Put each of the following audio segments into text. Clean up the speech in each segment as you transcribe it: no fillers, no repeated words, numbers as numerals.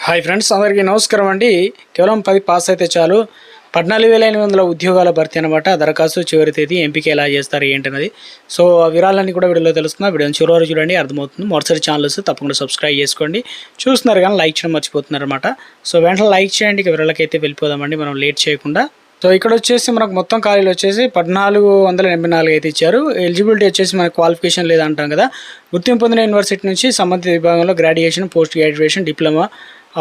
Hi friends, అందరికీ నమస్కారం అండి. కేవలం 10 పాస్ అయితే చాలు 14,800 ఉద్యోగాల భర్తీ అనమాట. దరఖాస్తు చివరి తేదీ, ఎంపిక ఎలా చేస్తారు ఏంటన్నది. సో ఆ వివరాలన్నీ కూడా వీడియోలో తెలుస్తున్నా. వీడియోని చివరి వరకు చూడండి, అర్థమవుతుంది. మొదటిసారి ఛానల్ వస్తే తప్పకుండా సబ్స్క్రైబ్ చేసుకోండి. చూస్తున్నారు కానీ లైక్ చేయడం మర్చిపోతున్నారు అనమాట. సో వెంటనే లైక్ చేయండి. ఇక వివరాలకి అయితే వెళ్ళిపోదామండి మనం లేట్ చేయకుండా. సో ఇక్కడ వచ్చేసి మనకు మొత్తం ఖాళీలు వచ్చేసి 1484 అయితే ఇచ్చారు. ఎలిజిబిలిటీ వచ్చేసి మనకు క్వాలిఫికేషన్ లేదంటాం కదా. గుర్తింపు పొందిన యూనివర్సిటీ నుంచి సంబంధిత విభాగంలో గ్రాడ్యుయేషన్, పోస్ట్ గ్రాడ్యుయేషన్, డిప్లొమా,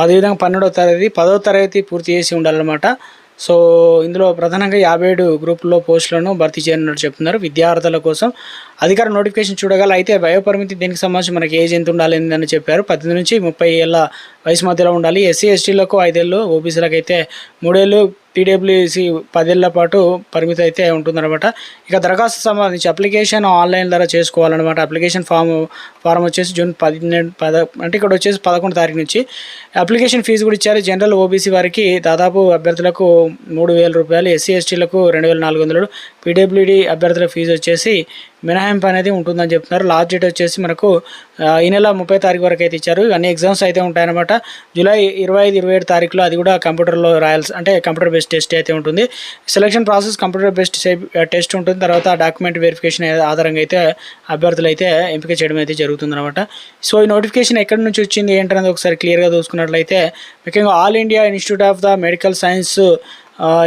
అదేవిధంగా 12వ తరగతి 10వ తరగతి పూర్తి చేసి ఉండాలన్నమాట. సో ఇందులో ప్రధానంగా 57 గ్రూపుల్లో పోస్టులను భర్తీ చేయనున్నట్టు చెప్తున్నారు. విద్యార్థుల కోసం అధికార నోటిఫికేషన్ చూడగల. అయితే వయోపరిమితి దీనికి సంబంధించి మనకి ఏజ్ ఎంత ఉండాలి అని చెప్పారు. 18 నుంచి 30 ఏళ్ళ వయసు మధ్యలో ఉండాలి. ఎస్సీ ఎస్టీలకు 5 ఏళ్ళు, ఓబీసీలకు అయితే 3 ఏళ్ళు, పీడబ్ల్యూసీ 10 ఏళ్ల పాటు పరిమితి అయితే ఉంటుందన్నమాట. ఇక దరఖాస్తు సంబంధించి అప్లికేషన్ ఆన్లైన్ ద్వారా చేసుకోవాలన్నమాట. అప్లికేషన్ ఫారం వచ్చేసి జూన్ 12 అంటే ఇక్కడ వచ్చేసి 11 తారీఖు నుంచి అప్లికేషన్ ఫీజు కూడా ఇచ్చారు. జనరల్ ఓబీసీ వారికి దాదాపు అభ్యర్థులకు 3,000 రూపాయలు, ఎస్సీ ఎస్టీలకు 2,400, పీడబ్ల్యూడీ అభ్యర్థుల ఫీజు వచ్చేసి మినహాయింపు అనేది ఉంటుందని చెప్తున్నారు. లాస్ట్ డేట్ వచ్చేసి మనకు ఈ నెల 30 తారీఖు వరకు అయితే ఇచ్చారు. అన్ని ఎగ్జామ్స్ అయితే ఉంటాయన్నమాట. జూలై 25, 27 తారీఖులో అది కూడా కంప్యూటర్లో రాయాల్సి, అంటే కంప్యూటర్ బేస్డ్ టెస్ట్ అయితే ఉంటుంది. Selection process computer based test ఉంటుంది. తర్వాత డాక్యుమెంట్ వెరిఫికేషన్ ఆధారంగా అయితే అభ్యర్థులు అయితే ఎంపిక చేయడం అయితే జరుగుతుందన్నమాట. సో ఈ నోటిఫికేషన్ ఎక్కడి నుంచి వచ్చింది ఏంటనేది ఒకసారి క్లియర్గా చూసుకున్నట్లయితే ముఖ్యంగా all India institute of the medical science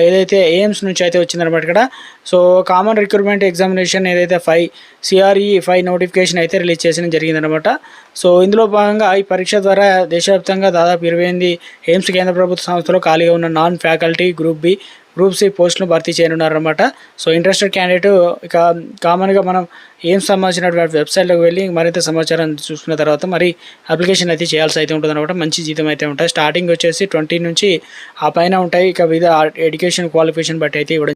ఏదైతే ఎయిమ్స్ నుంచి అయితే వచ్చిందనమాట ఇక్కడ. సో కామన్ రిక్రూట్మెంట్ ఎగ్జామినేషన్ ఏదైతే 5 నోటిఫికేషన్ అయితే రిలీజ్ చేసిన జరిగిందనమాట. సో ఇందులో భాగంగా ఈ పరీక్ష ద్వారా దేశవ్యాప్తంగా దాదాపు 28 ఎయిమ్స్ కేంద్ర ప్రభుత్వ సంస్థలో ఖాళీగా ఉన్న non faculty group B, group C పోస్టులను భర్తీ చేయనున్నారన్నమాట. సో ఇంట్రెస్టెడ్ క్యాండిడేట్ ఇక కామన్గా మనం ఏం సంబంధించినటువంటి వెబ్సైట్లోకి వెళ్ళి మరింత సమాచారం చూసుకున్న తర్వాత మరి అప్లికేషన్ అయితే చేయాల్సి అయితే ఉంటుంది అనమాట. మంచి జీతం అయితే ఉంటాయి. స్టార్టింగ్ వచ్చేసి 20 నుంచి ఆ పైన ఉంటాయి. ఇక వివిధ ఎడ్యుకేషన్ క్వాలిఫికేషన్ బట్టి అయితే ఇవ్వడం